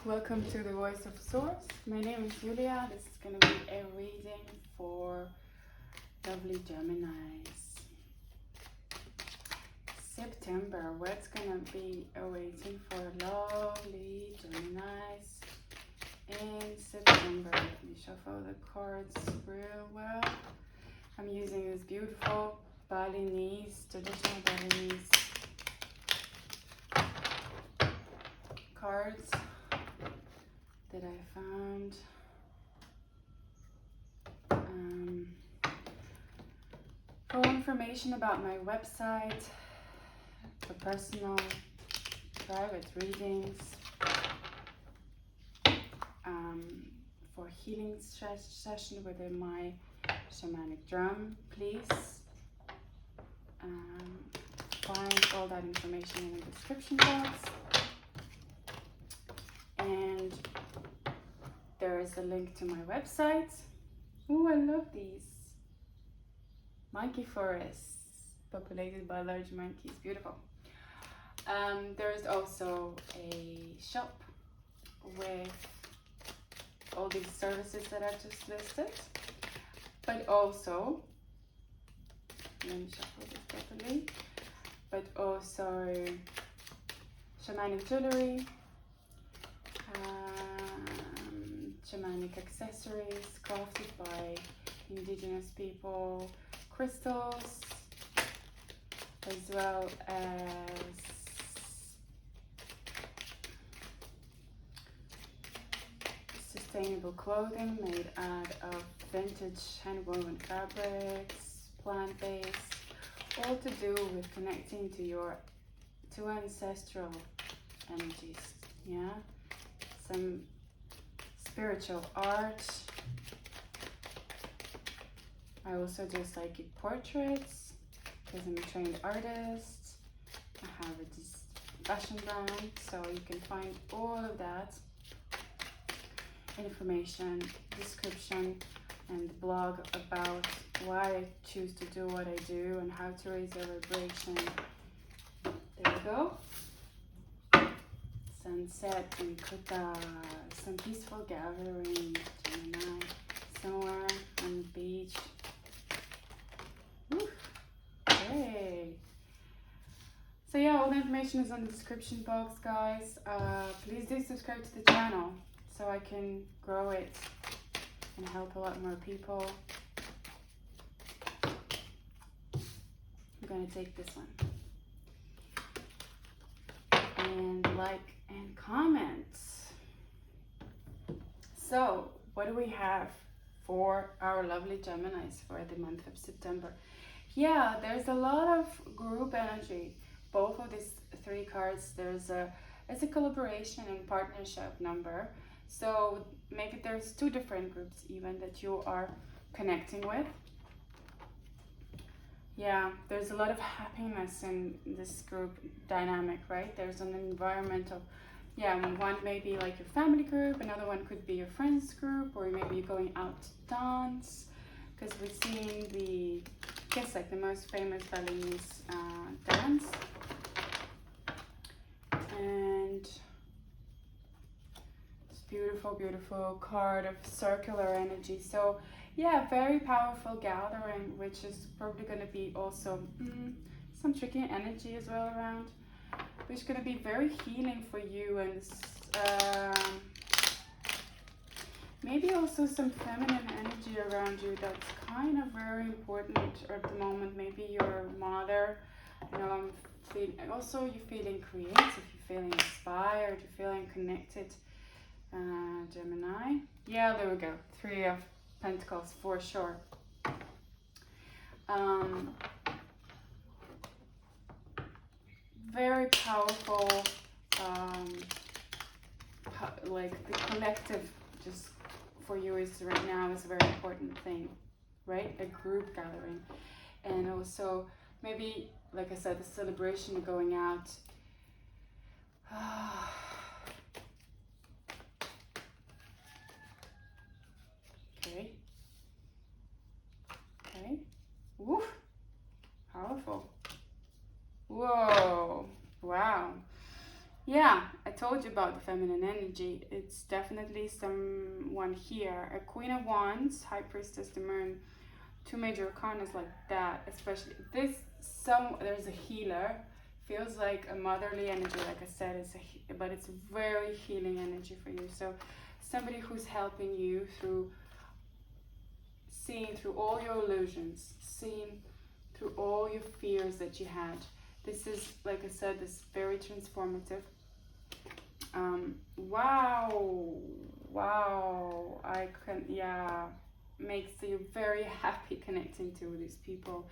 Welcome to the Voice of Source. My name is Julia. This is going to be a reading for lovely Geminis. September, what's going to be awaiting for lovely Geminis in September? Let me shuffle the cards real well. I'm using this beautiful Balinese, traditional Balinese cards that I found. For information about my website, for personal, private readings, for healing session within my shamanic drum, please find all that information in the description box. And there is a link to my website. Oh, I love these. Monkey forests populated by large monkeys. Beautiful. There is also a shop with all these services that I've just listed. But also, let me shuffle this properly. But also shamanic jewelry, shamanic accessories crafted by indigenous people, crystals, as well as sustainable clothing made out of vintage hand-woven fabrics, plant-based, all to do with connecting to ancestral energies. Yeah, some spiritual art. I also do psychic portraits because I'm a trained artist. I have a fashion brand, so you can find all of that information, description, and the blog about why I choose to do what I do and how to raise your vibration. There we go. Sunset in Kuta, some peaceful gathering, Gemini, somewhere on the beach. Woo. Okay. So yeah, all the information is on the description box, guys. Please do subscribe to the channel so I can grow it and help a lot more people. I'm gonna take this one. And like and comment. So, what do we have for our lovely Geminis for the month of September? Yeah, there's a lot of group energy. Both of these three cards, it's a collaboration and partnership number. So maybe there's two different groups even that you are connecting with. Yeah, there's a lot of happiness in this group dynamic, right? There's an environmental, one may be like your family group, another one could be your friends group, or maybe you're going out to dance, because we're seeing like the most famous Balinese dance. And it's beautiful, beautiful card of circular energy. So yeah, very powerful gathering, which is probably going to be also some tricky energy as well around, which is going to be very healing for you, and maybe also some feminine energy around you that's kind of very important at the moment. Maybe your mother, also you're feeling creative, you're feeling inspired, you're feeling connected. Gemini. Yeah, there we go. 3 of Pentacles for sure. Very powerful, like the collective just for you is right now is a very important thing, right? A group gathering. And also maybe, like I said, the celebration going out. Okay. Woof. Powerful. Whoa. Wow. Yeah, I told you about the feminine energy. It's definitely someone here. A Queen of Wands, High Priestess, the Moon, two major arcanas like that. Especially this, there's a healer. Feels like a motherly energy, like I said. But it's very healing energy for you. So somebody who's helping you through seeing through all your illusions, seeing through all your fears that you had. This is, like I said, this very transformative. Wow, I can, yeah, makes you very happy connecting to these people.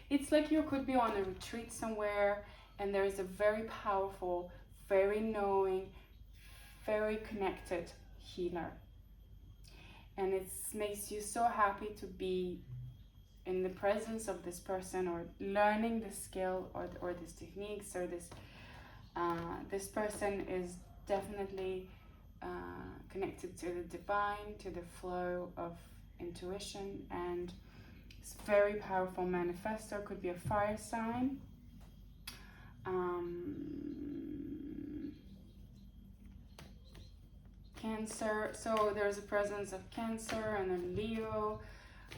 It's like you could be on a retreat somewhere, and there is a very powerful, very knowing, very connected healer, and it makes you so happy to be in the presence of this person, or learning the skill, or these techniques, or this person is definitely connected to the divine, to the flow of intuition, and it's very powerful manifestor. Could be a fire sign. Cancer, so there's a presence of Cancer and then Leo.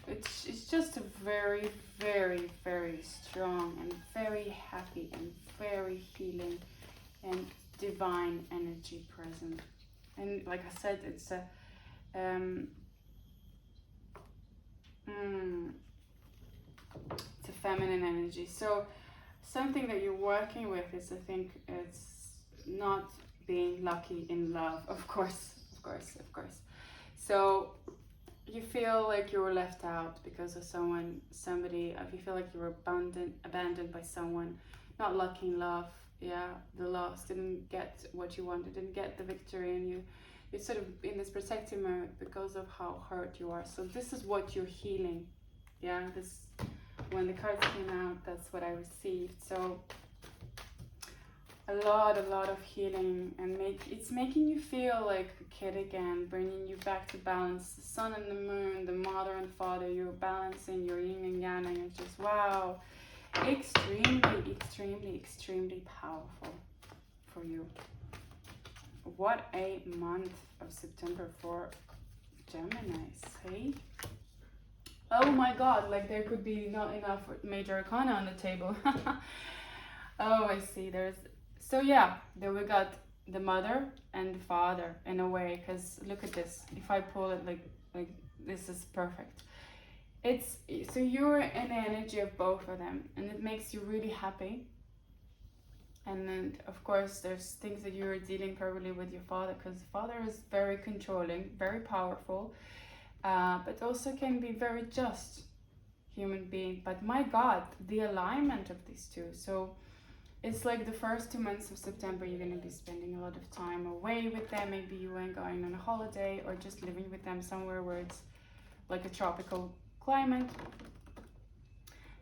It's just a very, very, very strong and very happy and very healing and divine energy present. And like I said, it's a it's a feminine energy. So something that you're working with is, I think, it's not being lucky in love, of course. So you feel like you were left out because of somebody, if you feel like you were abandoned by someone, not lucky in love, yeah, the loss, didn't get what you wanted, didn't get the victory, and you're sort of in this protective mode because of how hurt you are. So this is what you're healing, yeah, this, when the cards came out, that's what I received. So a lot of healing, and it's making you feel like a kid again, bringing you back to balance. The sun and the moon, the mother and father, you're balancing your yin and yang, and it's just, wow, extremely powerful for you. What a month of September for Geminis, hey? Oh my god, like there could be not enough Major Arcana on the table. Oh, I see. So yeah, there we got the mother and the father in a way, because look at this. If I pull it like this is perfect. It's, so you're in the energy of both of them, and it makes you really happy. And then of course there's things that you're dealing probably with your father, because the father is very controlling, very powerful, but also can be very just human being. But my god, the alignment of these two. So it's like the first 2 months of September, you're going to be spending a lot of time away with them. Maybe you ain't going on a holiday, or just living with them somewhere where it's like a tropical climate.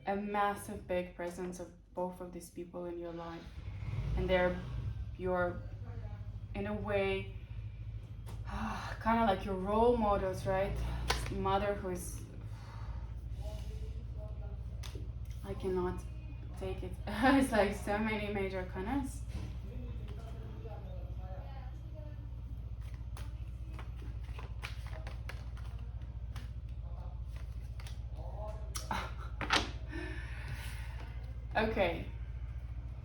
A massive big presence of both of these people in your life. And you're, in a way, kind of like your role models, right? Mother who is, I cannot take it. It's like so many major arcanas. Okay.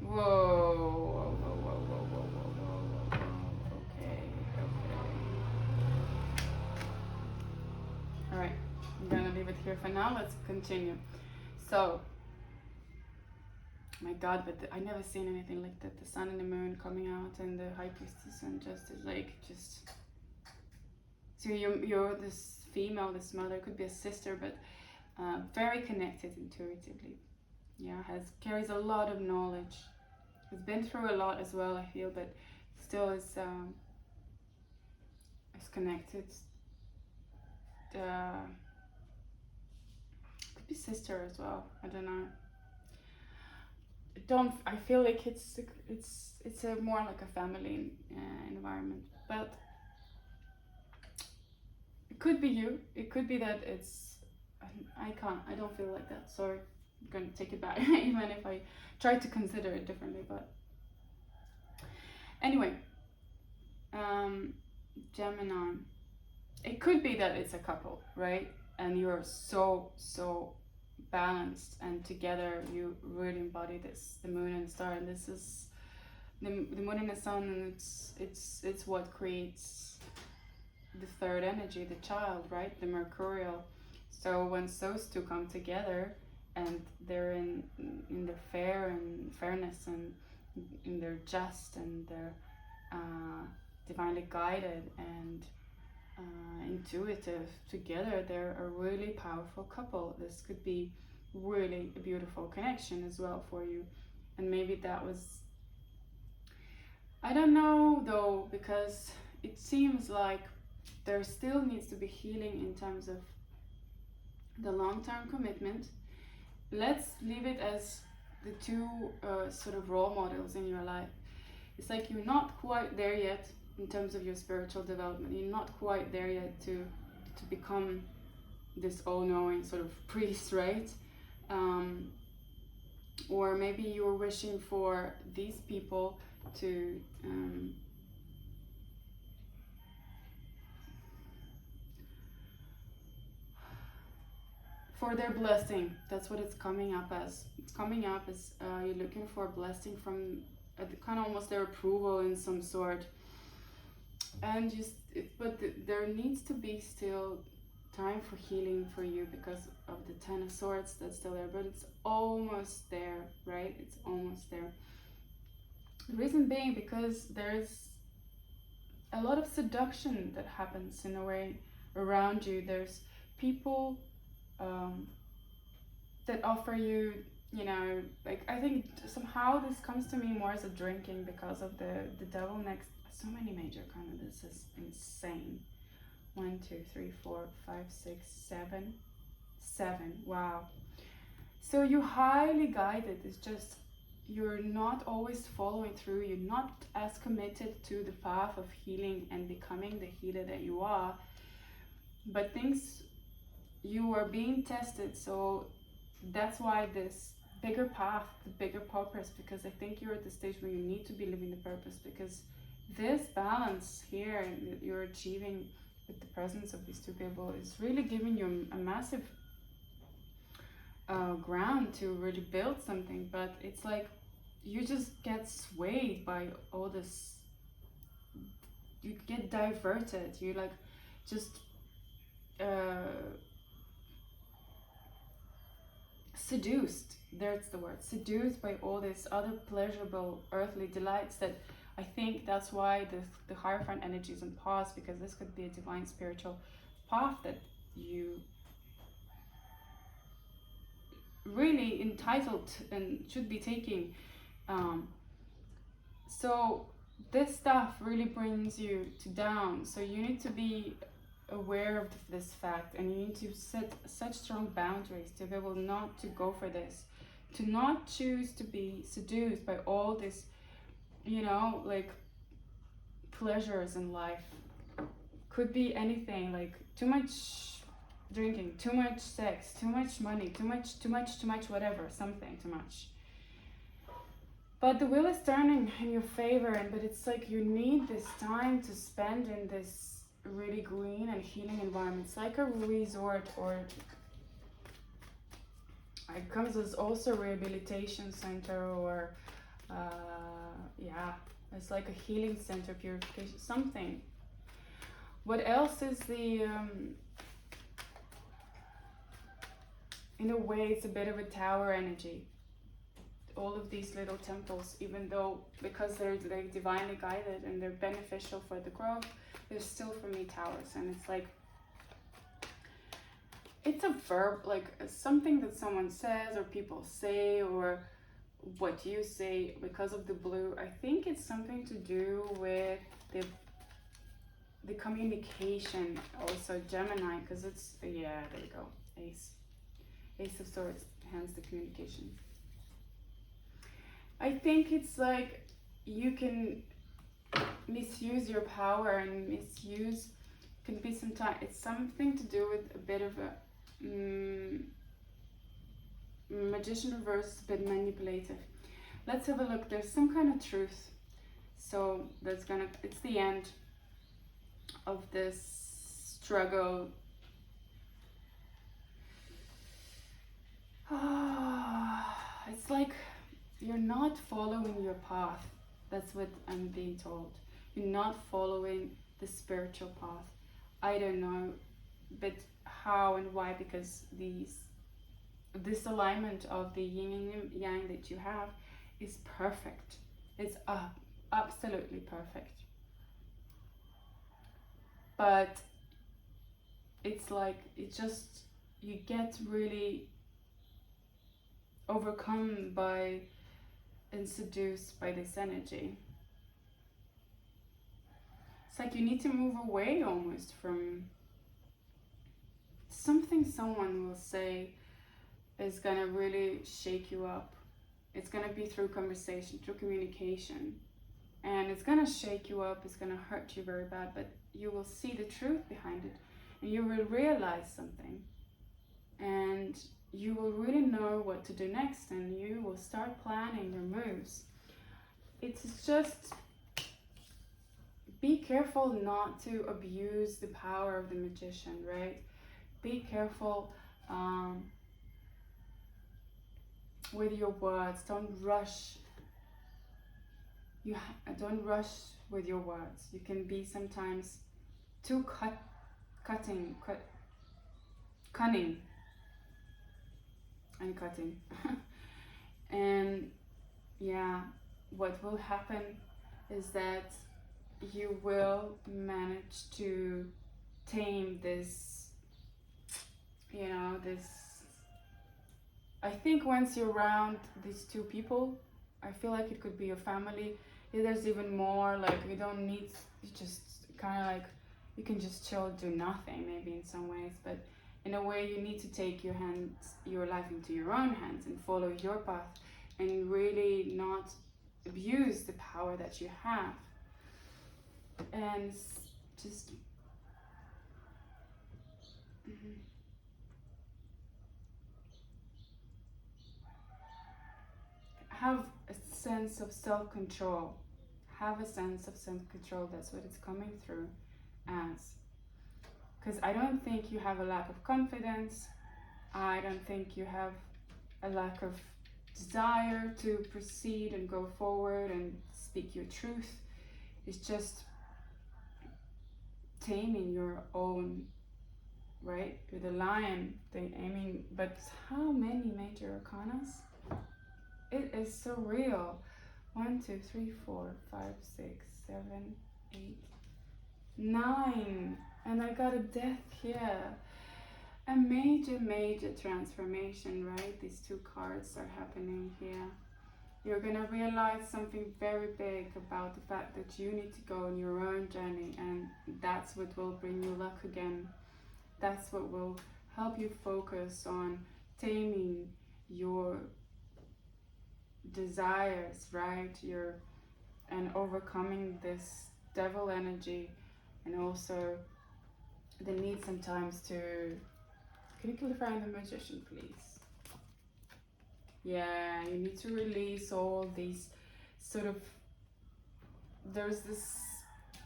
Whoa. Okay. All right. I'm gonna leave it here for now. Let's continue. So, my god, but I never seen anything like that. The sun and the moon coming out, and the high priestess, and just so you're this female, this mother, could be a sister, but very connected intuitively. Yeah, carries a lot of knowledge. Has been through a lot as well, I feel, but still is connected. Could be sister as well. I don't know. I feel like it's a more like a family environment, but it could be you. It could be that it's, I don't feel like that. Sorry, I'm gonna take it back. Even if I try to consider it differently, but Anyway, Gemini. It could be that it's a couple, right? And you're so balanced, and together you really embody this, the moon and the star, and this is the moon and the sun, and it's what creates the third energy, the child, right? The mercurial. So once those two come together, and they're in their fairness, and in their just, and they're divinely guided and intuitive together, they're a really powerful couple. This could be really a beautiful connection as well for you. And maybe that was, I don't know though, because it seems like there still needs to be healing in terms of the long-term commitment. Let's leave it as the two sort of role models in your life. It's like you're not quite there yet in terms of your spiritual development. You're not quite there yet to become this all-knowing sort of priest, right? Or maybe you're wishing for these people to for their blessing. That's what it's coming up as. It's coming up as you're looking for a blessing from kind of almost their approval in some sort. And there needs to be still time for healing for you because of the Ten of Swords that's still there, but it's almost there, right? It's almost there. The reason being because there's a lot of seduction that happens in a way around you. There's people that offer you, you know, like, I think somehow this comes to me more as a drinking because of the devil next. So many Major Arcana. This is insane. 1, 2, 3, 4, 5, 6, 7. 7. Wow. So you're highly guided. It's just you're not always following through. You're not as committed to the path of healing and becoming the healer that you are. But you are being tested. So that's why this bigger path, the bigger purpose, because I think you're at the stage where you need to be living the purpose, because this balance here that you're achieving with the presence of these two people is really giving you a massive ground to really build something. But it's like you just get swayed by all this, you get diverted, you like just seduced, that's the word, seduced by all these other pleasurable earthly delights. That I think that's why the Hierophant energy is on pause, because this could be a divine spiritual path that you really entitled and should be taking. So this stuff really brings you to down. So you need to be aware of this fact, and you need to set such strong boundaries to be able not to go for this, to not choose to be seduced by all this, you know, like pleasures in life. Could be anything, like too much drinking, too much sex, too much money, too much whatever, something too much. But the wheel is turning in your favor, but it's like you need this time to spend in this really green and healing environment. It's like a resort, or it comes as also a rehabilitation center, or yeah, it's like a healing center, purification, something. What else is the in a way it's a bit of a tower energy. All of these little temples, even though because they're like divinely guided and they're beneficial for the growth, they're still for me towers. And it's like, it's a verb, like something that someone says or people say, or what you say because of the blue. I think it's something to do with the communication, also Gemini, because it's, yeah, there you go, Ace of Swords, hence the communication. I think it's like you can misuse your power, and misuse can be sometimes, it's something to do with a bit of a magician reverse, a bit manipulative. Let's have a look. There's some kind of truth, So it's the end of this struggle. It's like you're not following your path. That's what I'm being told. You're not following the spiritual path. I don't know, but how and why, because this alignment of the yin and yang that you have is perfect. It's absolutely perfect. But it's like you get really overcome by and seduced by this energy. It's like you need to move away almost from something someone will say is gonna really shake you up. It's gonna be through conversation, through communication, and it's gonna shake you up, it's gonna hurt you very bad, but you will see the truth behind it, and you will realize something, and you will really know what to do next, and you will start planning your moves. It's just be careful not to abuse the power of the magician, right? Be careful with your words. Don't rush. Don't rush with your words. You can be sometimes too cunning and cutting. And yeah, what will happen is that you will manage to tame this, this. I think once you're around these two people, I feel like it could be a family. There's even more, like you don't need, you just kind of like, you can just chill, do nothing maybe in some ways, but in a way you need to take your life into your own hands and follow your path and really not abuse the power that you have. And just have a sense of self-control. Have a sense of self-control. That's what it's coming through as. Because I don't think you have a lack of confidence. I don't think you have a lack of desire to proceed and go forward and speak your truth. It's just taming your own, right? You're the lion. But how many major arcanas? It is so real. 1, 2, 3, 4, 5, 6, 7, 8, 9. And I got a death here. A major transformation, right? These two cards are happening here. You're gonna realize something very big about the fact that you need to go on your own journey, and that's what will bring you luck again. That's what will help you focus on taming your desires, right? And overcoming this devil energy, and also the need sometimes to, can you clarify the magician, please? Yeah, you need to release all these sort of, there's this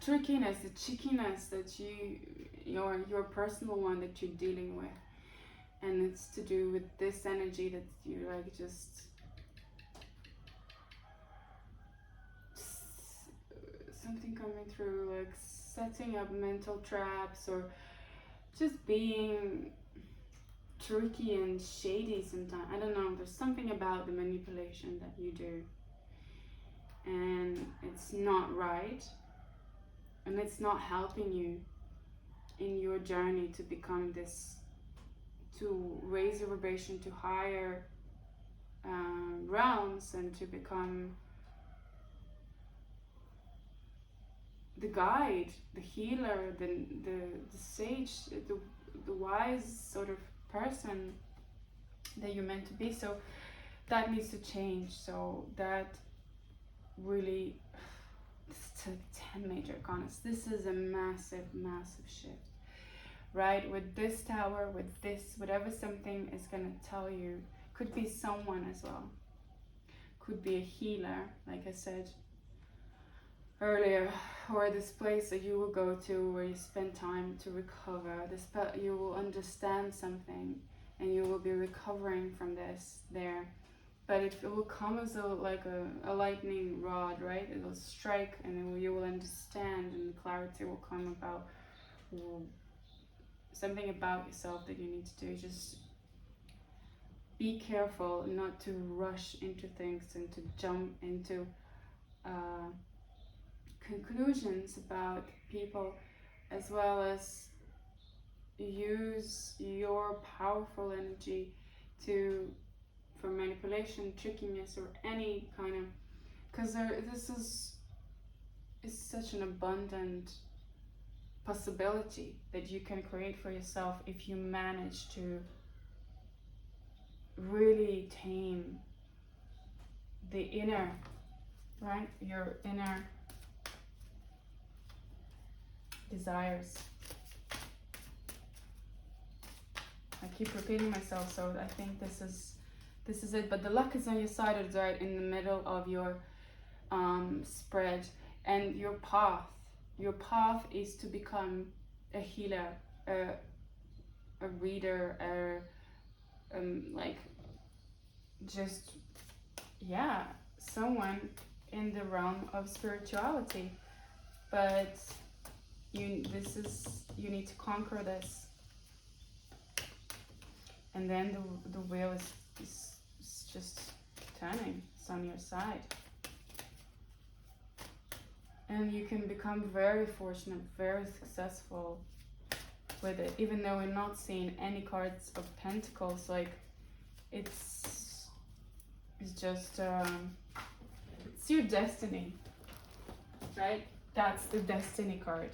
trickiness, the cheekiness that your personal one that you're dealing with, and it's to do with this energy that you like just something coming through, like setting up mental traps or just being tricky and shady sometimes. I don't know, there's something about the manipulation that you do, and it's not right, and it's not helping you in your journey to become this, to raise your vibration to higher realms, and to become the guide, the healer, the sage, the wise sort of person that you're meant to be. So that needs to change. So that really, 10 major arcanas. This is a massive shift, right? With this tower, with this, whatever something is gonna tell you, could be someone as well. Could be a healer, like I said. earlier, or this place that you will go to where you spend time to recover. You will understand something, and you will be recovering from this there. But it will come as like a lightning rod, right? It will strike, and you will understand, and clarity will come about something about yourself that you need to do. Just be careful not to rush into things and to jump into conclusions about people, as well as use your powerful energy for manipulation, trickiness, or any kind of, because this is such an abundant possibility that you can create for yourself if you manage to really tame the inner, right? Your inner desires. I keep repeating myself, so I think this is it. But the luck is on your side. It's right in the middle of your spread, and your path. Your path is to become a healer, a reader, like just someone in the realm of spirituality. But you need to conquer this, and then the wheel is just turning. It's on your side, and you can become very fortunate, very successful with it, even though we're not seeing any cards of pentacles. Like it's just it's your destiny, right? That's the destiny card.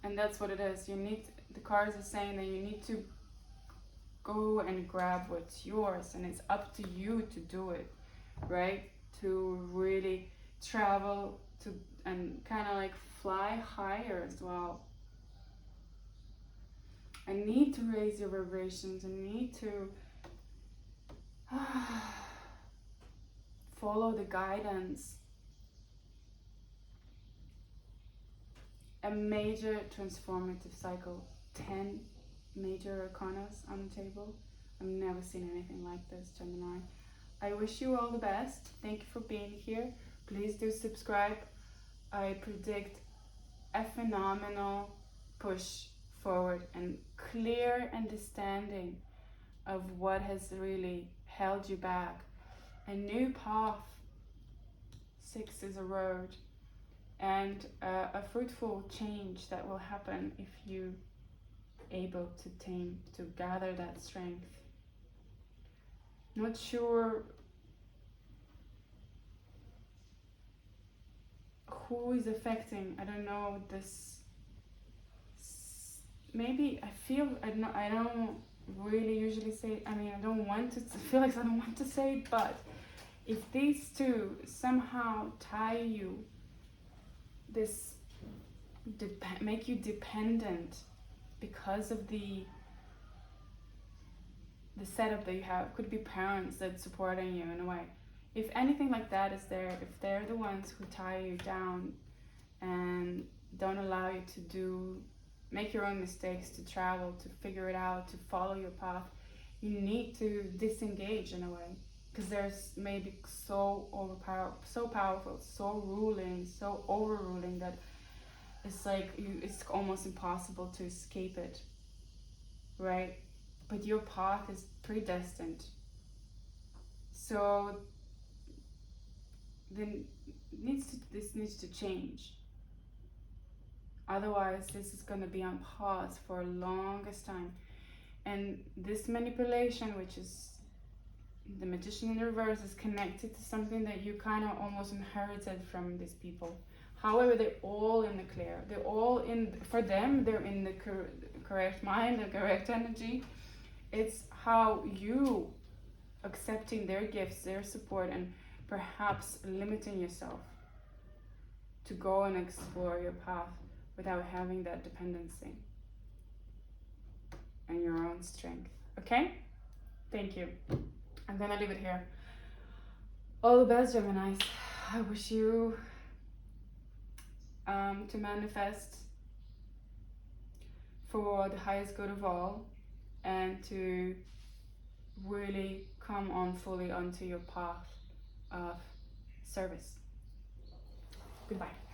And that's what it is. The cards are saying that you need to go and grab what's yours, and it's up to you to do it, right? To really travel and kind of like fly higher as well. I need to raise your vibrations. I need to follow the guidance. A major transformative cycle. 10 major arcanas on the table. I've never seen anything like this, Gemini. I wish you all the best. Thank you for being here. Please do subscribe. I predict a phenomenal push forward and clear understanding of what has really held you back. A new path. 6 is a road. And a fruitful change that will happen if you able to gather that strength. Not sure who is affecting. I don't know this. Maybe I don't really usually say. I mean, I don't want to feel like I don't want to say it, but if these two somehow tie you, make you dependent because of the setup that you have. Could be parents that's supporting you in a way. If anything like that is there, if they're the ones who tie you down and don't allow you to make your own mistakes, to travel, to figure it out, to follow your path, you need to disengage in a way, because there's maybe so powerful, so overruling that it's like it's almost impossible to escape it, right? But your path is predestined. So then this needs to change. Otherwise, this is going to be on pause for the longest time. And this manipulation, which is the Magician in reverse, is connected to something that you kind of almost inherited from these people. However, they're all in the clear. They're all for them, they're in the correct mind, the correct energy. It's how you accepting their gifts, their support, and perhaps limiting yourself to go and explore your path without having that dependency and your own strength. Okay? Thank you. I'm gonna leave it here. All the best, Geminis. I wish you to manifest for the highest good of all, and to really come on fully onto your path of service. Goodbye.